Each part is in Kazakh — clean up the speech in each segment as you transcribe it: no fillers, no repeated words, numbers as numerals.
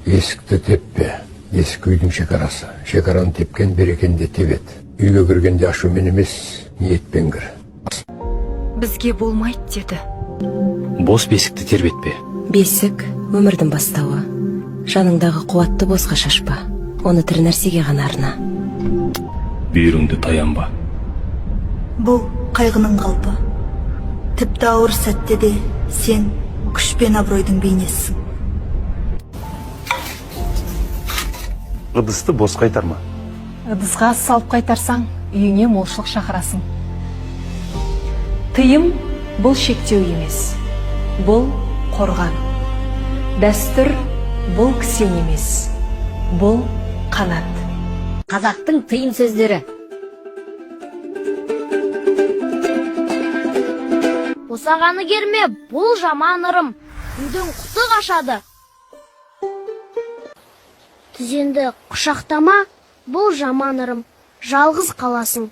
Есікті теппе. Есік үйдің шекарасы. Шекараны тепкен берекенде тебет. Үйге кіргенде ашумен емес, ниетпен кір. Бізге болмайды деді. Бос бесікті тербетпе. Бесік өмірдің бастауы. Жаныңдағы қуатты босқа шашпа. Оны тірі нәрсеге ғана арна. Бүйіріңді таянба. Бұл қайғының қалпы. Тіпті ауыр сәтте де сен күш пен абыройдың бейнесісің. Ыдысты бос қайтарма. Ыдысқа салып қайтарсаң, үйіңе молшылық шақырасың. Тыйым бұл шектеу емес. Бұл қорған. Дәстүр бұл кісен емес. Бұл қанат. Қазақтың тыйым сөздері. Босағаны керме, бұл жаман ырым. Үйдің құты қашады. Тізенді құшақтама, бұл жаман ырым. Жалғыз қаласың.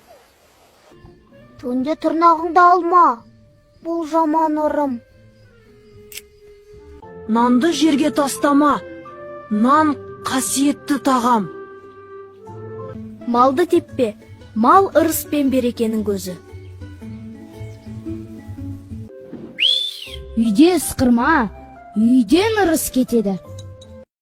Түнде тырнағыңды алма, бұл жаман ырым. Нанды жерге тастама. Нан қасиетті тағам. Малды теппе, мал ырыс пен берекенің көзі. Үйде ысқырма, үйден ырыс кетеді.